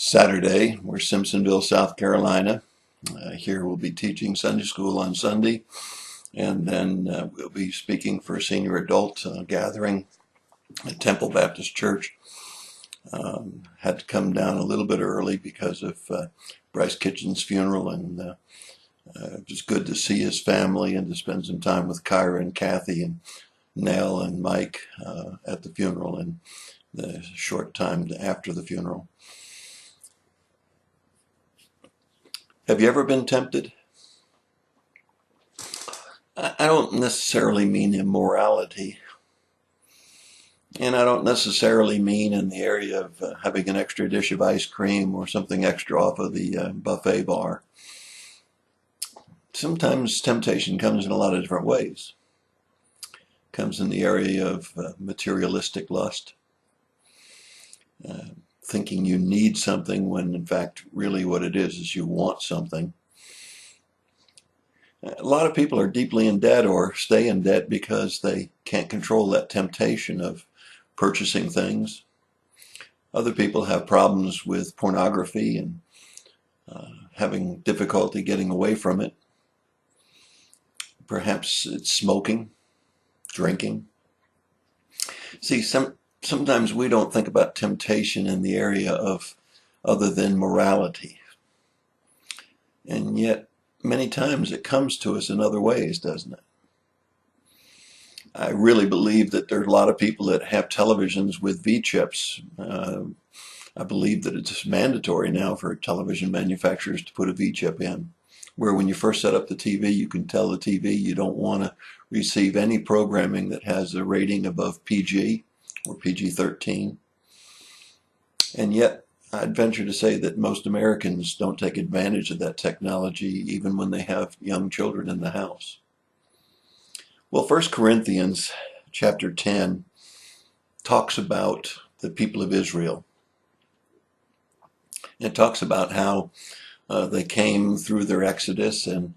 Saturday. We're Simpsonville, South Carolina. Here we'll be teaching Sunday school on Sunday, and then we'll be speaking for a senior adult gathering at Temple Baptist Church. Had to come down a little bit early because of Bryce Kitchen's funeral, and just good to see his family and to spend some time with Kyra and Kathy and Nell and Mike at the funeral and the short time after the funeral. Have you ever been tempted? I don't necessarily mean immorality, and I don't necessarily mean in the area of having an extra dish of ice cream or something extra off of the buffet bar. Sometimes temptation comes in a lot of different ways. It comes in the area of materialistic lust, thinking you need something when in fact really what it is you want something. A lot of people are deeply in debt or stay in debt because they can't control that temptation of purchasing things. Other people have problems with pornography and having difficulty getting away from it. Perhaps it's smoking, drinking. See, sometimes we don't think about temptation in the area of other than morality. And yet, many times it comes to us in other ways, doesn't it? I really believe that there are a lot of people that have televisions with V-chips. I believe that it's mandatory now for television manufacturers to put a V-chip in, where when you first set up the TV, you can tell the TV you don't want to receive any programming that has a rating above PG or PG-13. And yet, I'd venture to say that most Americans don't take advantage of that technology even when they have young children in the house. Well, 1 Corinthians chapter 10 talks about the people of Israel. It talks about how they came through their exodus, and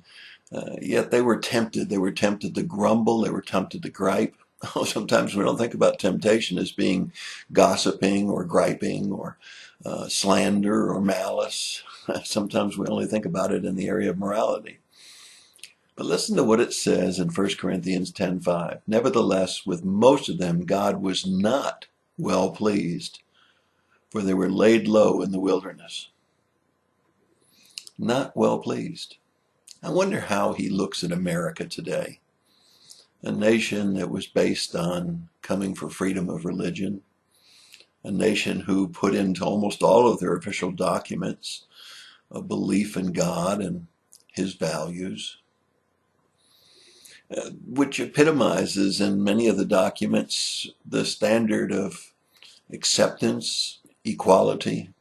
yet they were tempted. They were tempted to grumble. They were tempted to gripe. Sometimes we don't think about temptation as being gossiping or griping or slander or malice. Sometimes we only think about it in the area of morality. But listen to what it says in 1 Corinthians 10:5. Nevertheless, with most of them, God was not well pleased, for they were laid low in the wilderness. Not well pleased. I wonder how he looks at America today, a nation that was based on coming for freedom of religion, a nation who put into almost all of their official documents a belief in God and his values, which epitomizes in many of the documents the standard of acceptance, equality.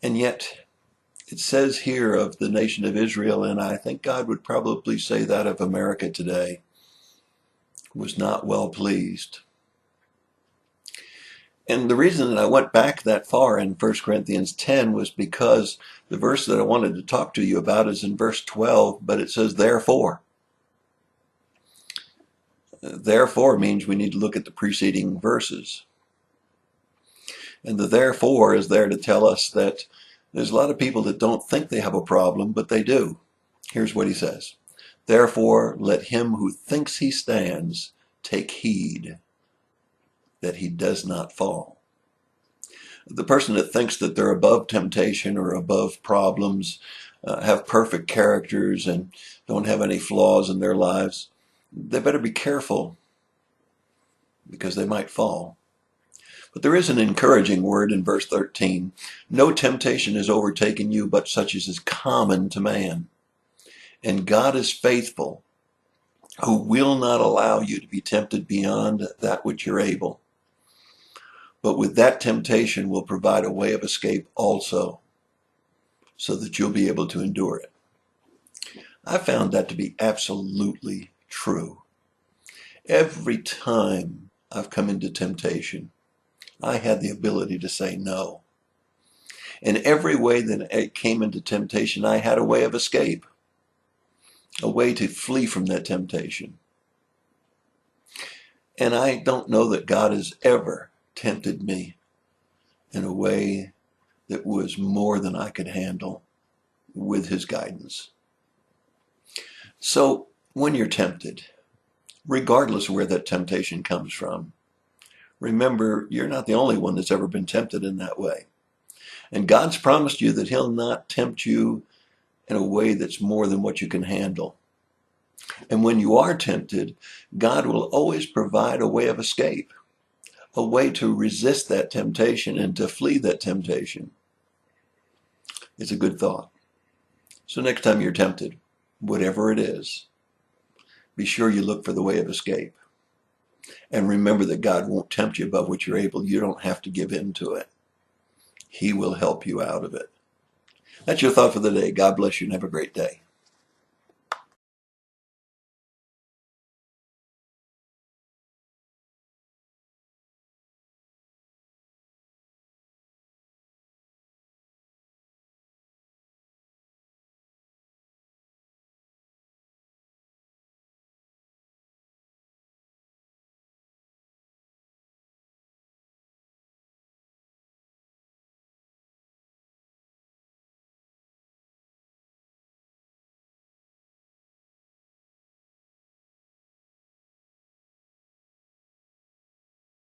And yet it says here of the nation of Israel, and I think God would probably say that of America today, was not well pleased. And the reason that I went back that far in 1 Corinthians 10 was because the verse that I wanted to talk to you about is in verse 12, but it says, therefore. Therefore means we need to look at the preceding verses. And the therefore is there to tell us that there's a lot of people that don't think they have a problem, but they do. Here's what he says. Therefore, let him who thinks he stands take heed that he does not fall. The person that thinks that they're above temptation or above problems, have perfect characters and don't have any flaws in their lives, they better be careful because they might fall. But there is an encouraging word in verse 13. No temptation has overtaken you but such as is common to man. And God is faithful, who will not allow you to be tempted beyond that which you're able, but with that temptation will provide a way of escape also, so that you'll be able to endure it. I found that to be absolutely true. Every time I've come into temptation, I had the ability to say no. In every way that I came into temptation, I had a way of escape, a way to flee from that temptation. And I don't know that God has ever tempted me in a way that was more than I could handle with his guidance. So when you're tempted, regardless of where that temptation comes from, remember you're not the only one that's ever been tempted in that way. And God's promised you that he'll not tempt you in a way that's more than what you can handle. And when you are tempted, God will always provide a way of escape, a way to resist that temptation and to flee that temptation. It's a good thought. So next time you're tempted, whatever it is, be sure you look for the way of escape. And remember that God won't tempt you above what you're able. You don't have to give in to it. He will help you out of it. That's your thought for the day. God bless you and have a great day.